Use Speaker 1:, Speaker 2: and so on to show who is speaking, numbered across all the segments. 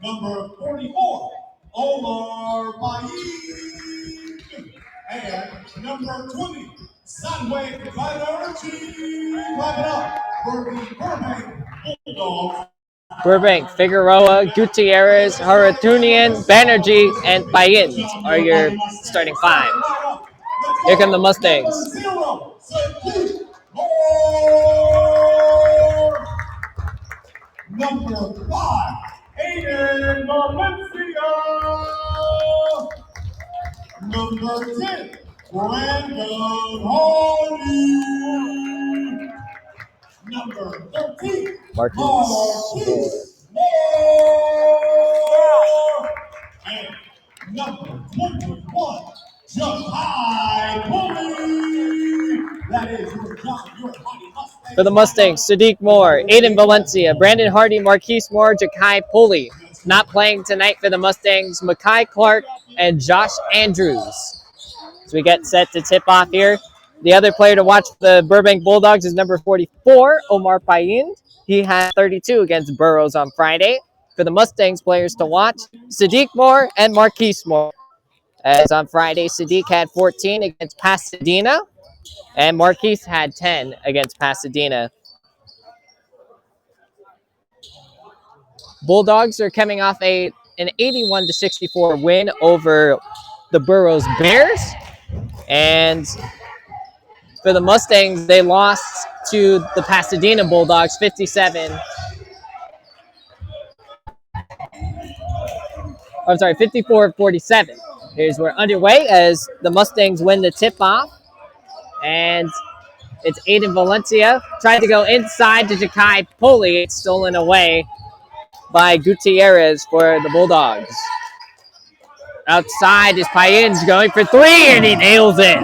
Speaker 1: number 44, Omar Baid, and number 20, Sunway Energy. Clap it up for the Burbank Bulldogs.
Speaker 2: Burbank, Figueroa, Gutierrez, Haratunian, Banerjee, and Payins are your starting five. Here come the Mustangs.
Speaker 1: Number 5, Aiden Valencia. Number 10, Brandon Hardy. Number 13, Marquis Moore. And number 21, Jahai Pulley. That is your Mighty Mustang.
Speaker 2: For the Mustangs, Sadiq Moore, Aiden Valencia, Brandon Hardy, Marquise Moore, Jahai Pulley. Not playing tonight for the Mustangs, Makai Clark and Josh Andrews. So we get set to tip off here. The other player to watch for the Burbank Bulldogs is number 44, Omar Payin. He had 32 against Burroughs on Friday. For the Mustangs players to watch, Sadiq Moore and Marquise Moore. As on Friday, Sadiq had 14 against Pasadena, and Marquise had 10 against Pasadena. Bulldogs are coming off an 81-64 win over the Burroughs Bears. And for the Mustangs, they lost to the Pasadena Bulldogs 54-47. Here's we're underway as the Mustangs win the tip-off. And it's Aiden Valencia. Tried to go inside to Jahai Pulley. It's stolen away by Gutierrez for the Bulldogs. Outside is Payins going for three, and he nails it.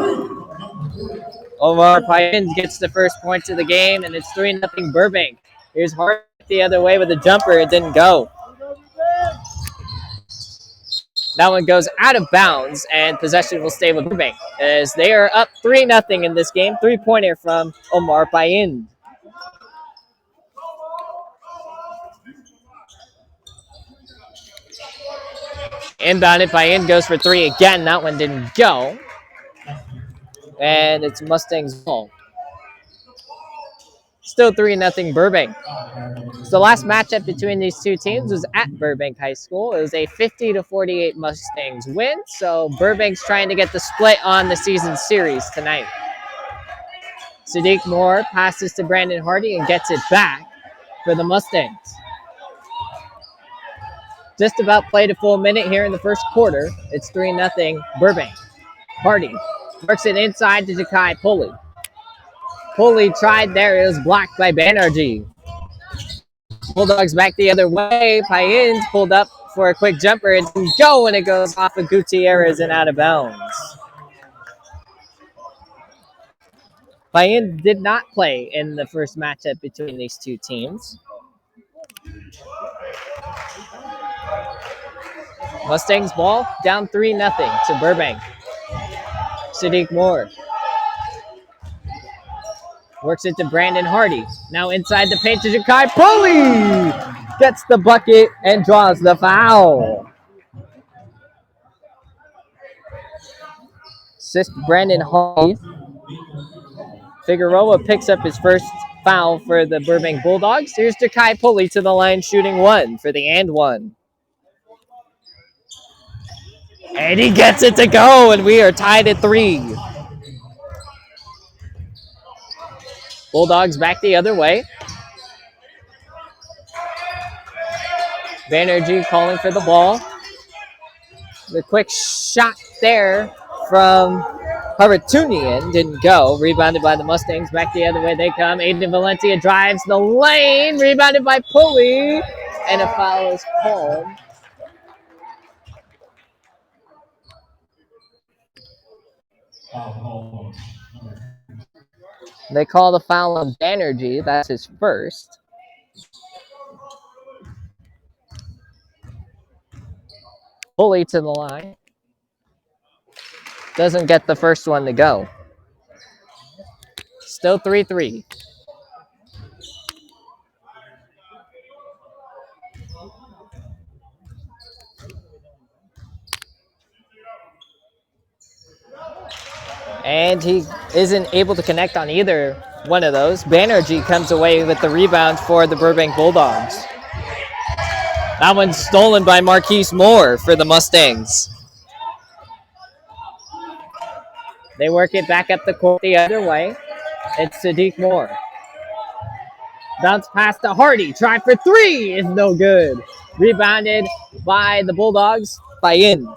Speaker 2: Omar Payins gets the first points of the game, and it's 3-0 Burbank. Here's Hart the other way with a jumper. It didn't go. That one goes out of bounds, and possession will stay with Burbank as they are up 3-0 in this game. Three-pointer from Omar Payins. Inbounded by In, goes for three again. That one didn't go. And it's Mustangs' ball. Still 3-0 Burbank. So the last matchup between these two teams was at Burbank High School. It was a 50-48 Mustangs win. So Burbank's trying to get the split on the season series tonight. Sadiq Moore passes to Brandon Hardy and gets it back for the Mustangs. Just about played a full minute here in the first quarter. It's 3-0 Burbank. Hardy works it inside to Jahai Pulley. Pulley tried there. It was blocked by Banerjee. Bulldogs back the other way. Payins pulled up for a quick jumper. It didn't go, and it goes off of Gutierrez and out of bounds. Payins did not play in the first matchup between these two teams. Mustangs ball down 3-0 to Burbank. Sadiq Moore works it to Brandon Hardy. Now inside the paint to Jahai Pulley. Gets the bucket and draws the foul. Assist Brandon Hardy. Figueroa picks up his first foul for the Burbank Bulldogs. Here's Jahai Pulley to the line shooting one for the and one. And he gets it to go, and we are tied at 3. Bulldogs back the other way. Banerjee calling for the ball. The quick shot there from Haratunian didn't go. Rebounded by the Mustangs. Back the other way they come. Aiden Valencia drives the lane. Rebounded by Pulley. And a foul is called. They call the foul on Banerjee. That's his first. Pulley to the line. Doesn't get the first one to go. Still 3-3. And he isn't able to connect on either one of those. Banerjee comes away with the rebound for the Burbank Bulldogs. That one's stolen by Marquise Moore for the Mustangs. They work it back up the court the other way. It's Sadiq Moore. Bounce pass to Hardy. Try for three is no good. Rebounded by the Bulldogs by Ind.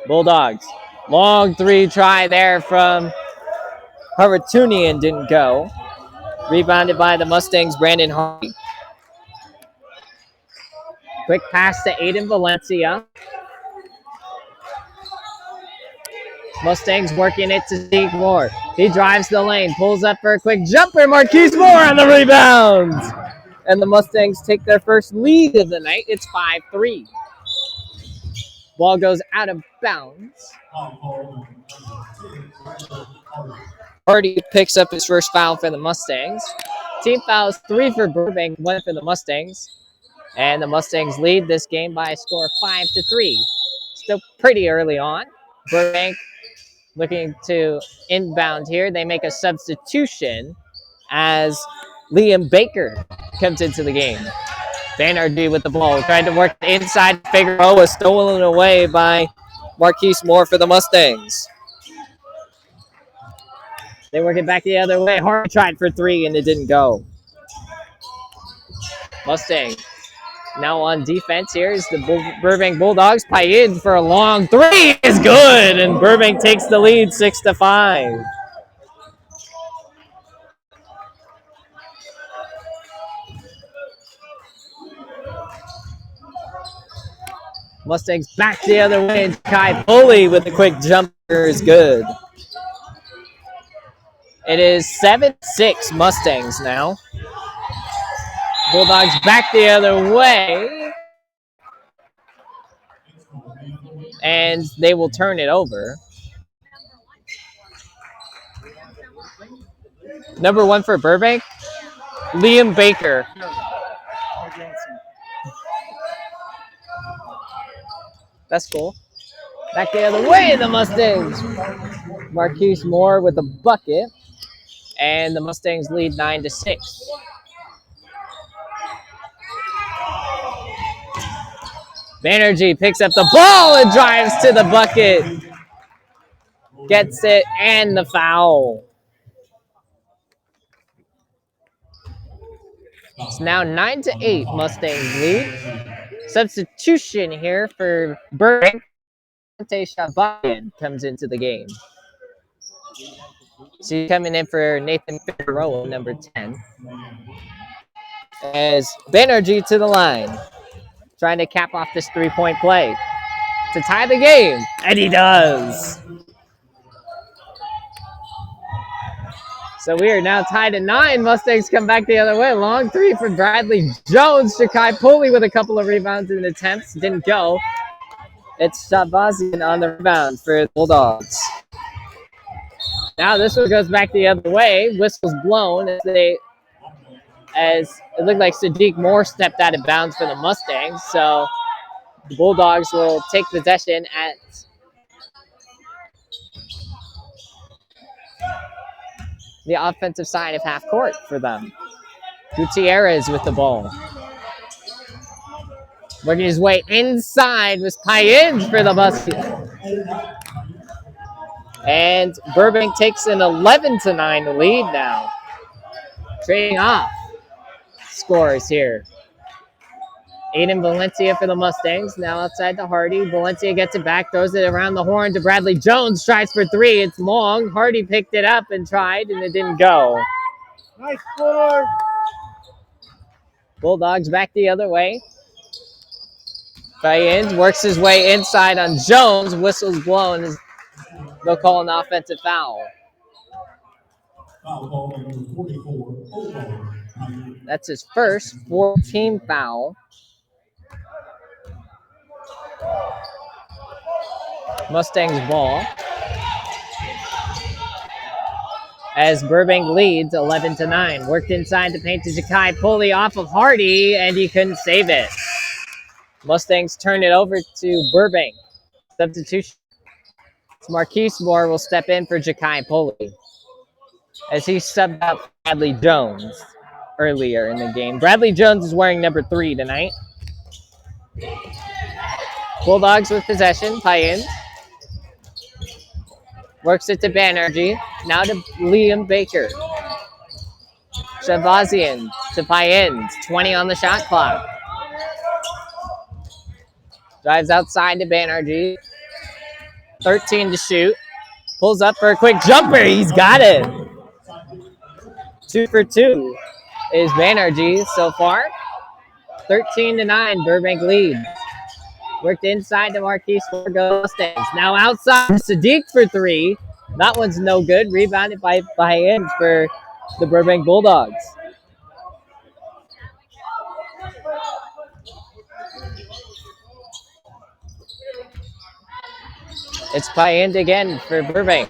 Speaker 2: Bulldogs. Long three try there from Haratunian didn't go. Rebounded by the Mustangs, Brandon Hardy. Quick pass to Aiden Valencia. Mustangs working it to Steve Moore. He drives the lane, pulls up for a quick jumper. Marquise Moore on the rebound. And the Mustangs take their first lead of the night. It's 5-3. Ball goes out of bounds. Hardy picks up his first foul for the Mustangs. Team fouls 3 for Burbank, 1 for the Mustangs. And the Mustangs lead this game by a score of 5-3. Still pretty early on. Burbank looking to inbound here. They make a substitution as Liam Baker comes into the game. Banerjee with the ball, trying to work inside. Figueroa stolen away by Marquise Moore for the Mustangs. They work it back the other way. Hardy tried for three and it didn't go. Mustang now on defense here is the Burbank Bulldogs. Payid for a long three is good, and Burbank takes the lead 6-5. Mustangs back the other way, and Kai Pulley with a quick jumper is good. It is 7-6 Mustangs now. Bulldogs back the other way. And they will turn it over. Number 1 for Burbank, Liam Baker. That's cool. Back the other way, the Mustangs. Marquise Moore with a bucket. And the Mustangs lead 9-6. Banerjee picks up the ball and drives to the bucket. Gets it and the foul. It's now 9-8 Mustangs lead. Substitution here for Burbank. Shabayan comes into the game. So he's coming in for Nathan Figueroa, number 10. As Banerjee to the line. Trying to cap off this three-point play to tie the game. And he does. So we are now tied at 9. Mustangs come back the other way. Long three for Bradley Jones. Shakai Pulley with a couple of rebounds and attempts. Didn't go. It's Shabazian on the rebound for the Bulldogs. Now this one goes back the other way. Whistle's blown as it looked like Sadiq Moore stepped out of bounds for the Mustangs. So the Bulldogs will take possession at the offensive side of half court for them. Gutierrez with the ball. Working his way inside was Payinj for the Mustangs. And Burbank takes an 11-9 lead now. Trading off scores here. Aiden Valencia for the Mustangs. Now outside to Hardy. Valencia gets it back, throws it around the horn to Bradley Jones. Tries for three. It's long. Hardy picked it up and tried, and it didn't go.
Speaker 3: Nice board.
Speaker 2: Bulldogs back the other way. Bayens works his way inside on Jones. Whistle's blown. They'll call an offensive foul. That's his first 14 foul. Mustangs ball. As Burbank leads 11-9. Worked inside the paint to Jakai Pulley off of Hardy, and he couldn't save it. Mustangs turn it over to Burbank. Substitution. Marquise Moore will step in for Ja'Kai Pulley as he subbed out Bradley Jones earlier in the game. Bradley Jones is wearing number 3 tonight. Bulldogs with possession. Payen works it to Banerjee. Now to Liam Baker. Shavazian to Payen. 20 on the shot clock. Drives outside to Banerjee. 13 to shoot. Pulls up for a quick jumper. He's got it. 2 for 2 is Banerjee so far. 13-9, Burbank lead. Worked inside to Marquise for Mustangs. Now outside Sadiq for 3. That one's no good. Rebounded by Inch for the Burbank Bulldogs. It's Payen again for Burbank.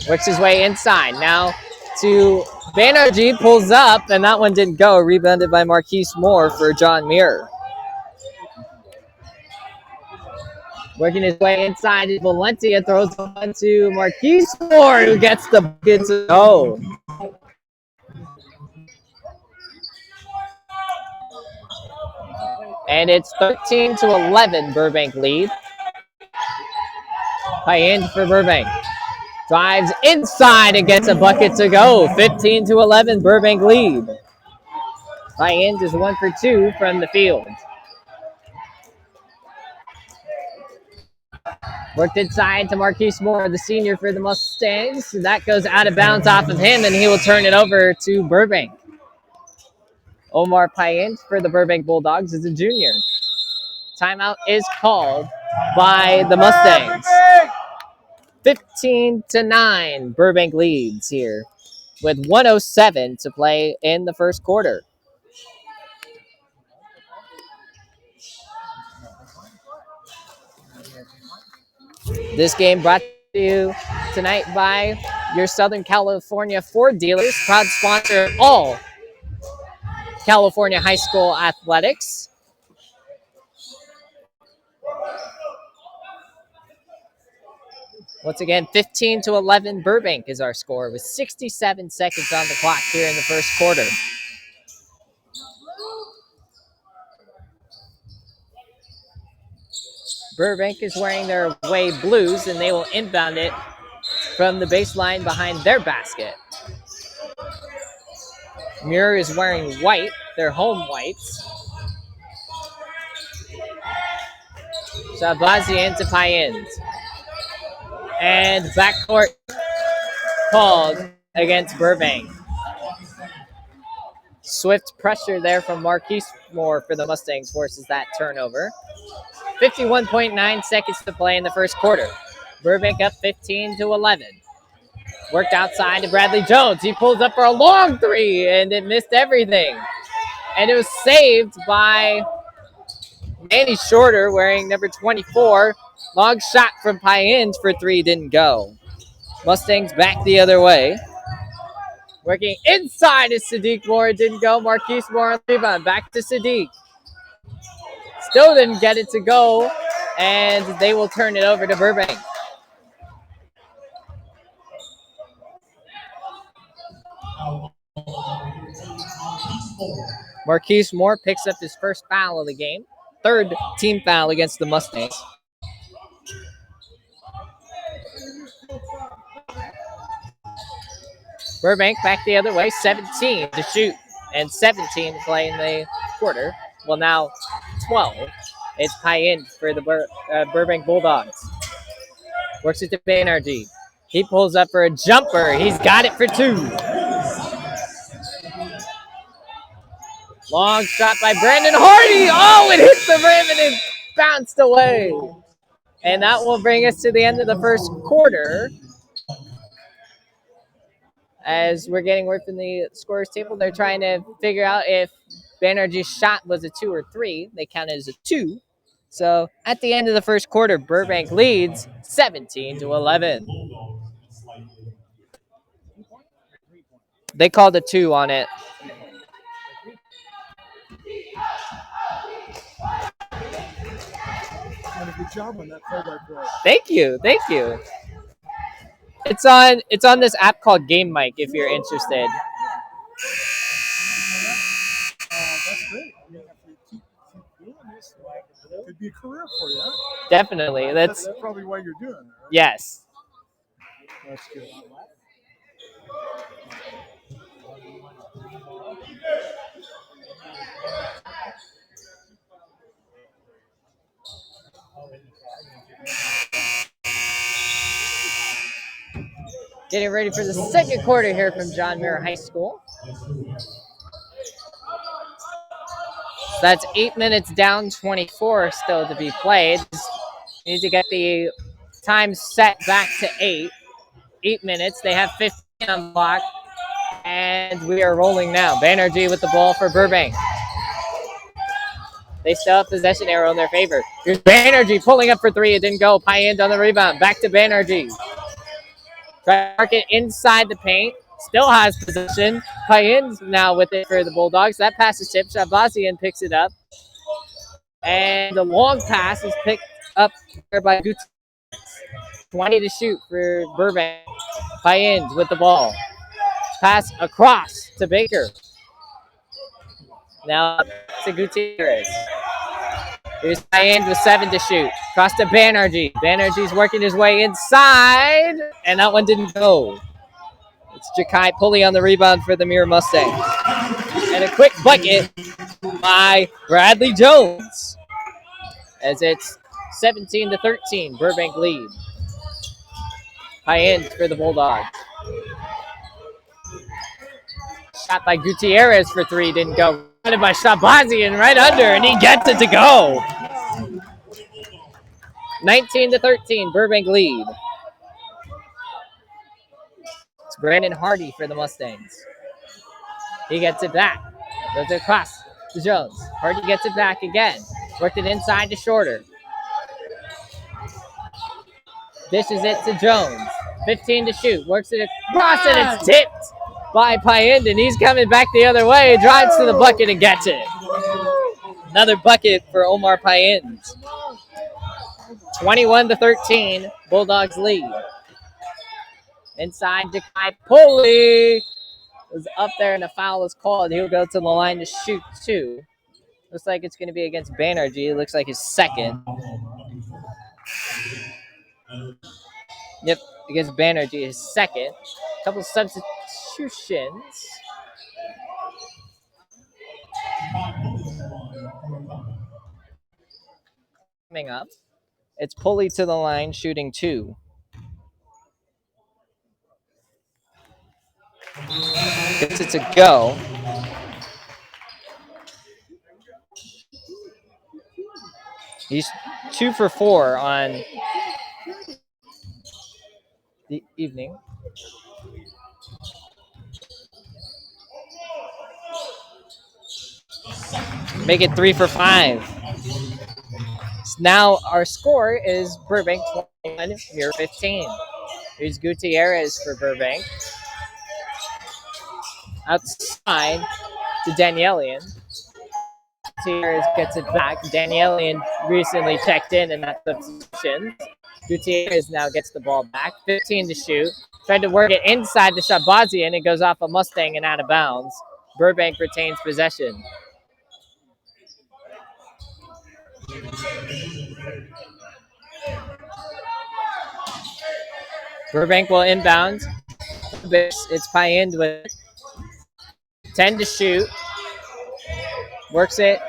Speaker 2: Works his way inside. Now to Banerjee, pulls up, and that one didn't go. Rebounded by Marquise Moore for John Muir. Working his way inside, Valencia throws one to Marquise Moore, who gets the bucket to go. And it's 13-11, Burbank lead. Payen for Burbank. Drives inside and gets a bucket to go. 15-11, Burbank lead. Payen is 1 for 2 from the field. Worked inside to Marquise Moore, the senior for the Mustangs. That goes out of bounds off of him, and he will turn it over to Burbank. Omar Payen for the Burbank Bulldogs is a junior. Timeout is called by the Mustangs. 15-9, Burbank leads here with 1:07 to play in the first quarter. This game brought to you tonight by your Southern California Ford dealers, proud sponsor of all California high school athletics. Once again, 15-11, Burbank is our score with 67 seconds on the clock here in the first quarter. Burbank is wearing their away blues, and they will inbound it from the baseline behind their basket. Muir is wearing white, their home whites. Shabazian to Payen. And backcourt called against Burbank. Swift pressure there from Marquise Moore for the Mustangs forces that turnover. 51.9 seconds to play in the first quarter. Burbank up 15-11. Worked outside to Bradley Jones. He pulls up for a long 3, and it missed everything. And it was saved by Manny Shorter, wearing number 24. Long shot from Payen for 3 didn't go. Mustangs back the other way. Working inside is Sadiq Moore. Didn't go. Marquise Moore on rebound. Back to Sadiq. Still didn't get it to go. And they will turn it over to Burbank. Marquise Moore picks up his first foul of the game. 3rd team foul against the Mustangs. Burbank back the other way, 17 to shoot and 17 to play in the quarter. Well, now 12. It's Payen for the Burbank Bulldogs. Works it to Banerjee. He pulls up for a jumper. He's got it for 2. Long shot by Brandon Hardy. Oh, it hit the rim and it bounced away. And that will bring us to the end of the first quarter. As we're getting word from the scorers table, they're trying to figure out if Banerjee's shot was a 2 or 3. They count it as a 2. So at the end of the first quarter, Burbank leads 17-11. They called a 2 on it.
Speaker 3: Good job on that play-by-play.
Speaker 2: Thank you. Thank you. It's on this app called Game Mic if you're interested.
Speaker 3: That's great. I mean, if you keep doing this, it could be a career for you. Huh?
Speaker 2: Definitely.
Speaker 3: That's probably why you're doing it. Right?
Speaker 2: Yes.
Speaker 3: That's good.
Speaker 2: Getting ready for the second quarter here from John Muir High School. So that's 8 minutes down, 24 still to be played. We need to get the time set back to 8. 8 minutes. They have 15 on the clock. And we are rolling now. Banerjee with the ball for Burbank. They still have possession arrow in their favor. Here's Banerjee pulling up for 3. It didn't go. Payend on the rebound. Back to Banerjee. Try to mark it inside the paint. Still has possession. Payend now with it for the Bulldogs. That pass is tipped. Shabazian picks it up. And the long pass is picked up there by Gutierrez. 20 to shoot for Burbank. Payend with the ball. Pass across to Baker. Now to Gutierrez. Here's Payend with 7 to shoot. Cross to Banerjee. Banerjee's working his way inside. And that one didn't go. It's Ja'Kai Pulley on the rebound for the Muir Mustangs. And a quick bucket by Bradley Jones. As it's 17 to 13. Burbank lead. Payend for the Bulldogs. Shot by Gutierrez for 3. Didn't go. Running by Shabazian right under. And he gets it to go. 19 to 13. Burbank lead. It's Brandon Hardy for the Mustangs. He gets it back. Goes across to Jones. Hardy gets it back again. Worked it inside to Shorter. Dishes it to Jones. 15 to shoot. Works it across and it's tipped by Payend. And he's coming back the other way. Drives to the bucket and gets it. Another bucket for Omar Payend. 21 to 13. Bulldogs lead. Inside Ja'Kai Pulley was up there and a foul is called. He'll go to the line to shoot 2. Looks like it's going to be against Banerjee. It looks like his second. Yep, against Banerjee, his second. Couple substitutions. Coming up. It's Pulley to the line, shooting 2. Gets it to go. He's 2 for 4 on the evening. Make it 3 for 5. Now our score is Burbank 21, Muir 15. Here's Gutierrez for Burbank. Outside to Danielian. Gutierrez gets it back. Danielian recently checked in that substitution. Gutierrez now gets the ball back. 15 to shoot. Tried to work it inside to Shabazian. It goes off a Mustang and out of bounds. Burbank retains possession. Burbank will inbound. It's Payend with 10 to shoot. Works it.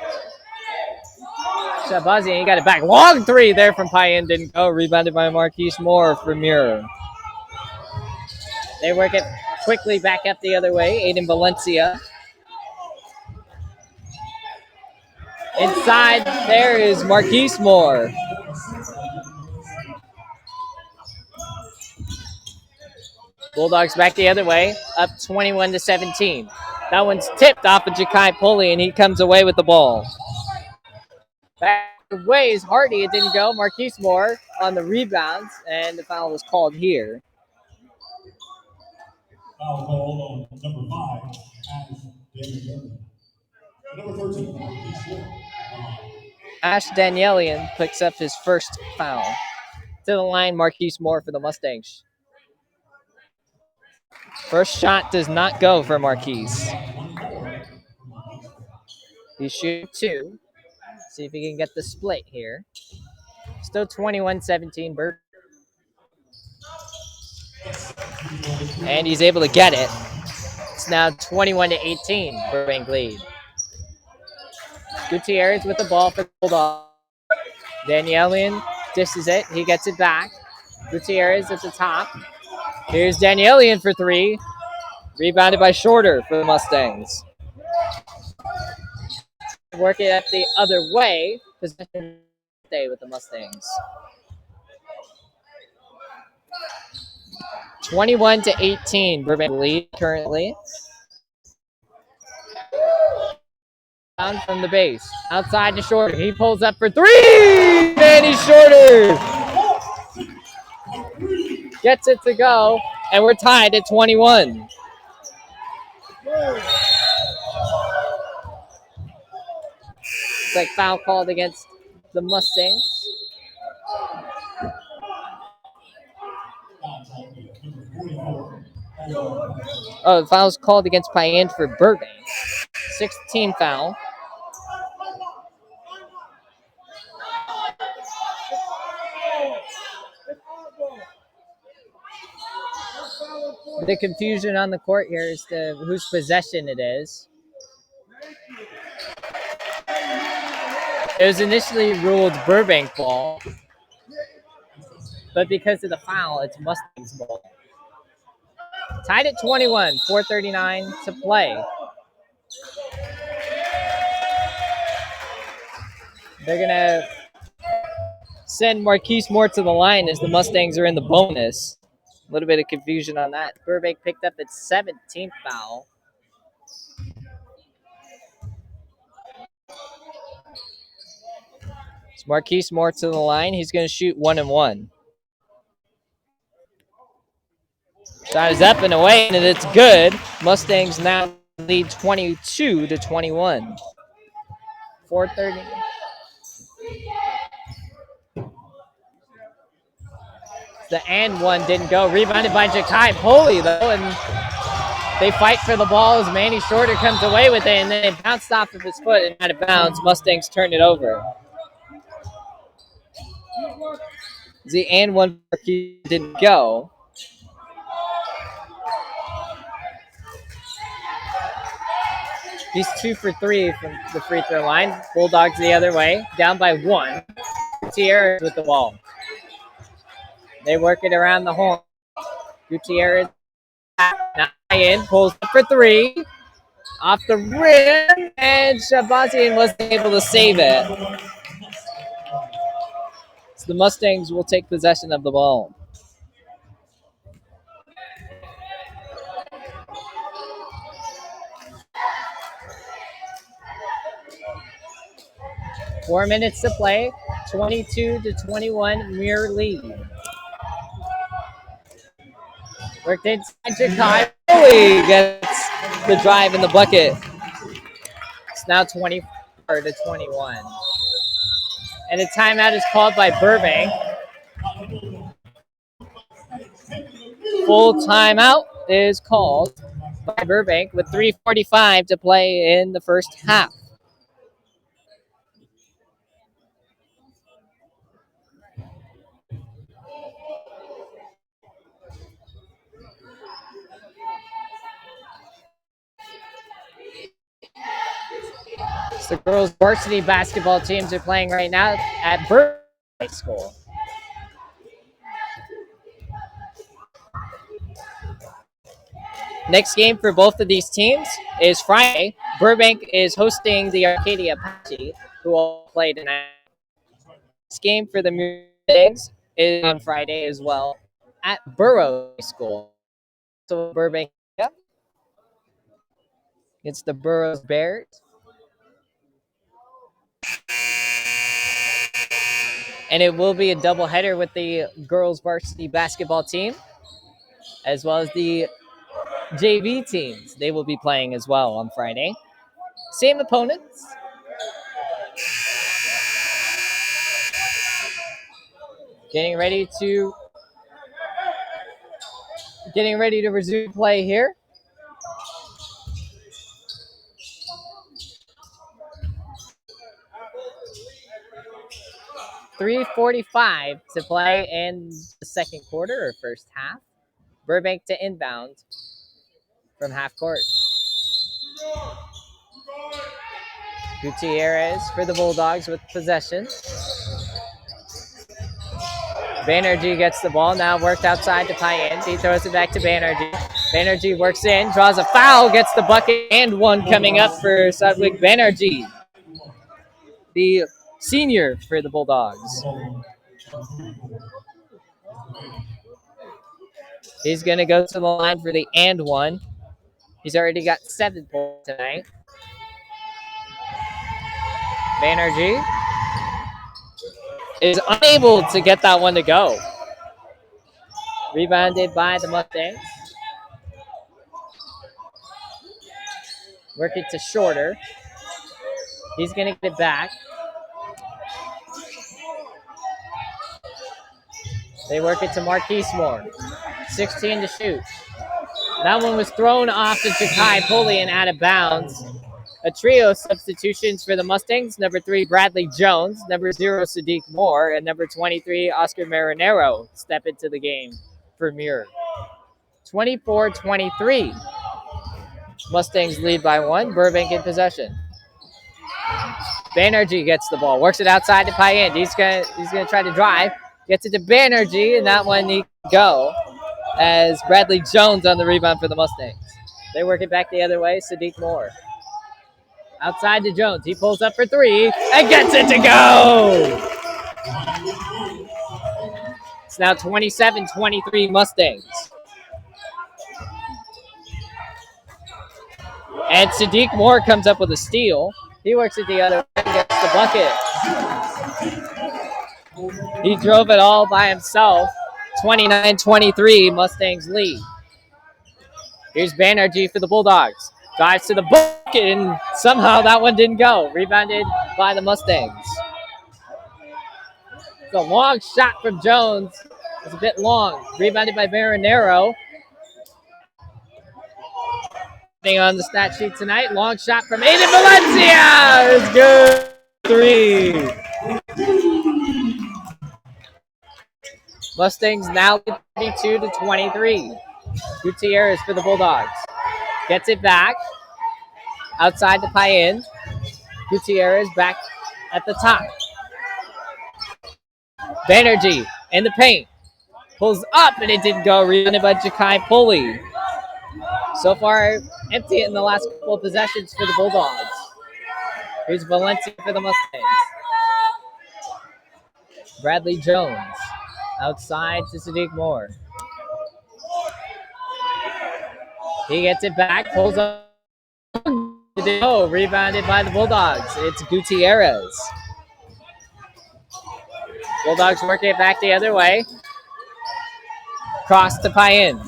Speaker 2: Shabazian, he got it back. Long 3 there from Payend. Didn't go. Rebounded by Marquise Moore for Muir. They work it quickly back up the other way. Aiden Valencia. Inside there is Marquise Moore. Bulldogs back the other way, up 21 to 17. That one's tipped off of Ja'Kai Pulley, and he comes away with the ball. Back away is Hardy. It didn't go. Marquise Moore on the rebounds, and the foul was called here.
Speaker 1: Foul call on number 5 as David Young. Number 13, Marquise Moore.
Speaker 2: Ash Danielian picks up his first foul. To the line, Marquise Moore for the Mustangs. First shot does not go for Marquise. He's shooting 2. See if he can get the split here. Still 21-17 Burbank. And he's able to get it. It's now 21-18 Burbank lead. Gutierrez with the ball for the Bulldogs. Danielian dishes it. He gets it back. Gutierrez at the top. Here's Danielian for 3. Rebounded by Shorter for the Mustangs. Work it up the other way. Possession stay with the Mustangs. 21-18 Burbank lead currently. Down from the base. Outside to Shorter. He pulls up for 3. Manny Shorter gets it to go. And we're tied at 21. It's like foul called against the Mustangs. Oh, the foul's called against Payand for Burbank. 16 foul. The confusion on the court here is to whose possession it is. It was initially ruled Burbank ball, but because of the foul, it's Mustangs ball. Tied at 21, 4:39 to play. They're going to send Marquise Moore to the line as the Mustangs are in the bonus. A little bit of confusion on that. Burbank picked up its 17th foul. It's Marquise Moore to the line. He's going to shoot 1-1. Shot is up and away, and it's good. Mustangs now lead 22-21. 4:30. The and one didn't go. Rebounded by Jakai Poli, though, and they fight for the ball as Manny Shorter comes away with it, and then it bounced off of his foot and out of bounds. Mustangs turn it over. The and one didn't go. He's 2 for 3 from the free throw line. Bulldogs the other way, down by 1. Gutierrez with the ball. They work it around the horn. Gutierrez in, pulls up for 3. Off the rim, and Shabazian wasn't able to save it. So the Mustangs will take possession of the ball. Four minutes to play, 22-21, Muir lead. Worked inside Jakai. Gets the drive in the bucket. It's now 24-21. And a timeout is called by Burbank. Full timeout is called by Burbank with 3:45 to play in the first half. The girls' varsity basketball teams are playing right now at Burbank High School. Next game for both of these teams is Friday. Burbank is hosting the Arcadia Apache, who will play tonight. This game for the Mustangs is on Friday as well at Burrow High School. So Burbank against the Burroughs Bears. And it will be a doubleheader with the girls' varsity basketball team, as well as the JV teams. They will be playing as well on Friday. Same opponents. Getting ready to resume play here. 3:45 to play in the second quarter or first half. Burbank to inbound from half court. Gutierrez for the Bulldogs with possession. Banerjee gets the ball, now worked outside to Payan. He throws it back to Banerjee. Banerjee works in, draws a foul, gets the bucket, and one coming up for Sadwick Banerjee, the senior for the Bulldogs. He's going to go to the line for the and one. He's already got 7 points tonight. Banerjee is unable to get that one to go. Rebounded by the Mustangs. Work it to Shorter. He's going to get it back. They work it to Marquise Moore. 16 to shoot. That one was thrown off to Jakai Pulley and out of bounds. A trio of substitutions for the Mustangs. Number 3, Bradley Jones. Number 0, Sadiq Moore. And number 23, Oscar Marinero step into the game for Muir. 24-23. Mustangs lead by 1. Burbank in possession. Banerjee gets the ball. Works it outside to Payan. He's gonna try to drive. Gets it to Banerjee, and that one he can go as Bradley Jones on the rebound for the Mustangs. They work it back the other way. Sadiq Moore. Outside to Jones. He pulls up for 3 and gets it to go. It's now 27-23 Mustangs. And Sadiq Moore comes up with a steal. He works it the other way and gets the bucket. He drove it all by himself. 29-23 Mustangs lead. Here's Banerjee for the Bulldogs. Dives to the bucket, and somehow that one didn't go. Rebounded by the Mustangs. It's a long shot from Jones. It's a bit long. Rebounded by Marinero. On the stat sheet tonight. Long shot from Aiden Valencia. It's good. 3. Mustangs now 32-23. Gutierrez for the Bulldogs. Gets it back. Outside to Payan. Gutierrez back at the top. Banerjee in the paint. Pulls up and it didn't go. Rebounded by Jakai Pulley. So far, empty in the last couple of possessions for the Bulldogs. Here's Valencia for the Mustangs. Bradley Jones outside to Sadiq Moore. He gets it back, pulls up. Oh, rebounded by the Bulldogs. It's Gutierrez. Bulldogs working it back the other way. Cross to Payan.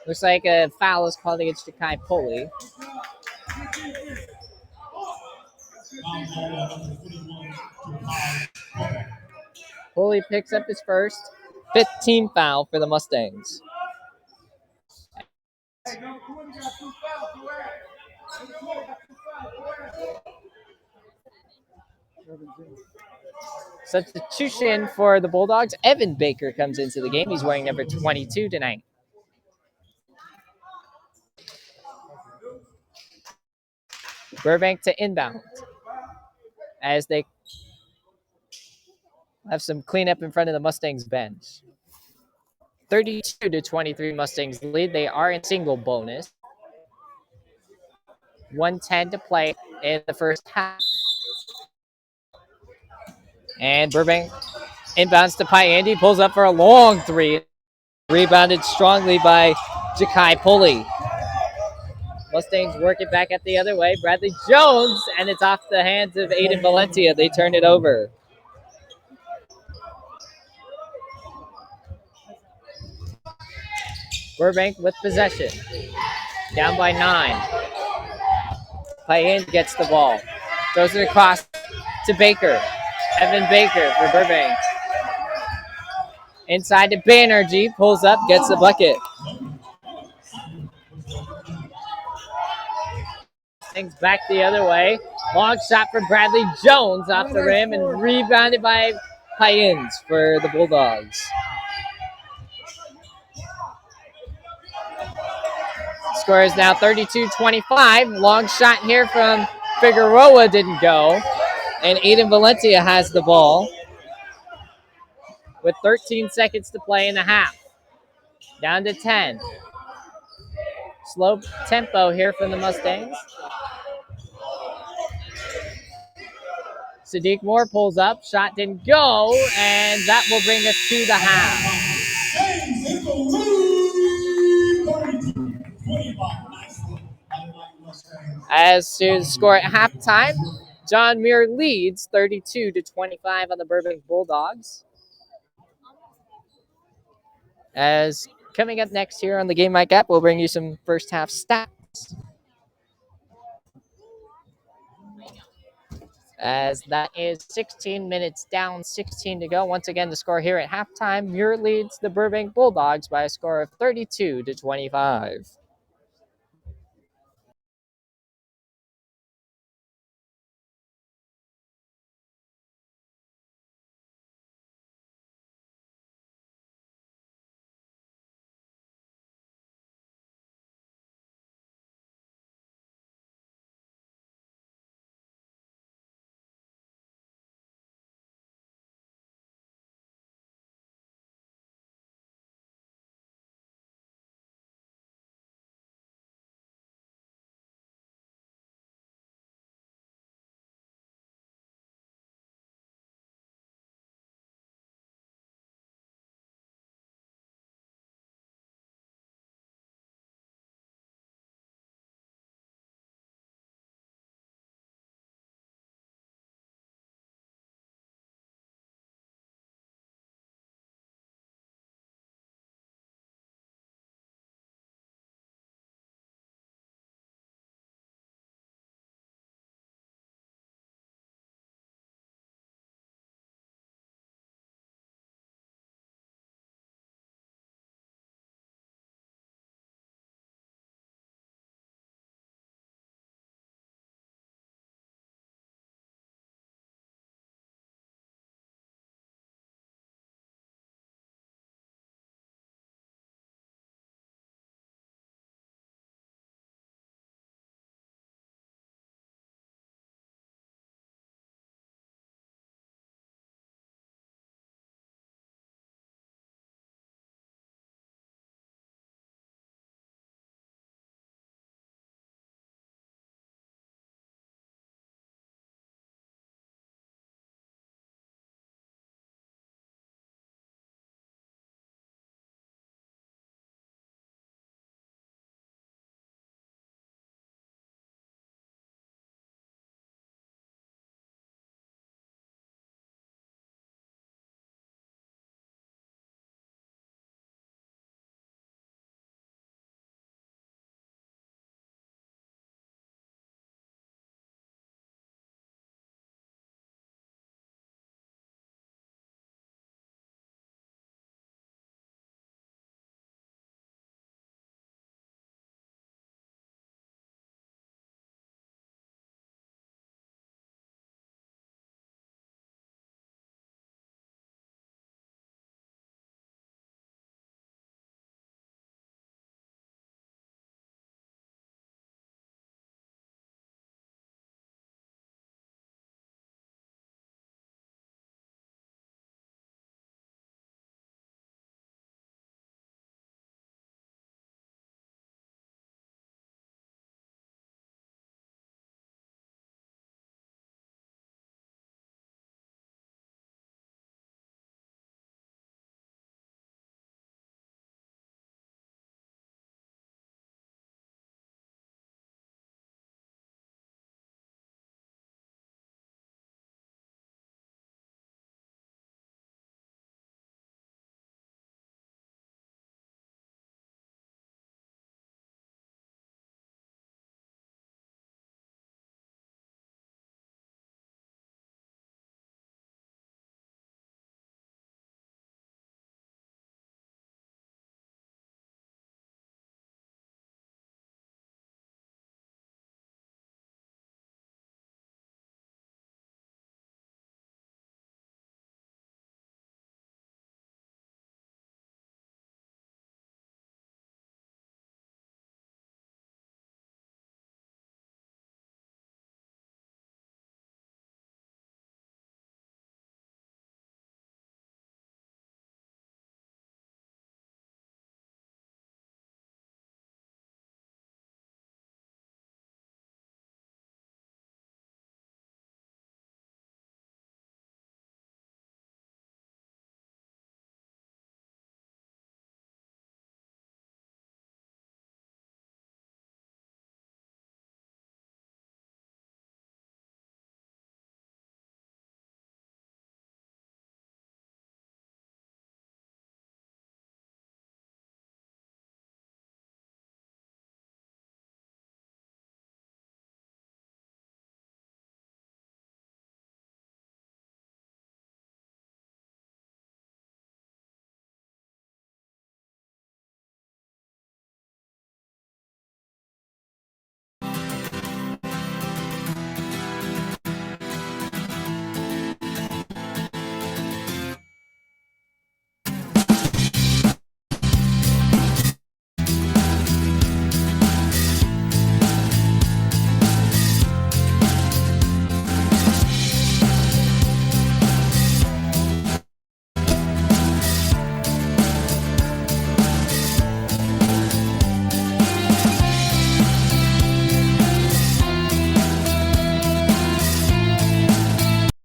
Speaker 2: Looks like a foul is called against Jakai Pulley. Pulley picks up his first 15th foul for the Mustangs. Substitution for the Bulldogs. Evan Baker comes into the game. He's wearing number 22 tonight. Burbank to inbound as they have some cleanup in front of the Mustangs bench. 32-23 Mustangs lead. They are in single bonus. 1:10 to play in the first half. And Burbank inbounds to Payan. Pulls up for a long 3. Rebounded strongly by Jakai Pulley. Mustangs work it back at the other way. Bradley Jones, and it's off the hands of Aiden Valencia. They turn it over. Burbank with possession. Down by 9. Payan gets the ball. Throws it across to Baker. Evan Baker for Burbank. Inside to Banerjee, pulls up, gets the bucket. Things back the other way. Long shot for Bradley Jones off the rim and rebounded by Payens for the Bulldogs. Score is now 32-25. Long shot here from Figueroa didn't go. And Aiden Valencia has the ball with 13 seconds to play in the half. Down to 10. Slow tempo here from the Mustangs. Sadiq Moore pulls up. Shot didn't go. And that will bring us to the half. As to the score at halftime, John Muir leads 32-25 on the Burbank Bulldogs. As coming up next here on the Game Night Gap, we'll bring you some first half stats. As that is 16 minutes down, 16 to go. Once again, the score here at halftime, Muir leads the Burbank Bulldogs by a score of 32-25.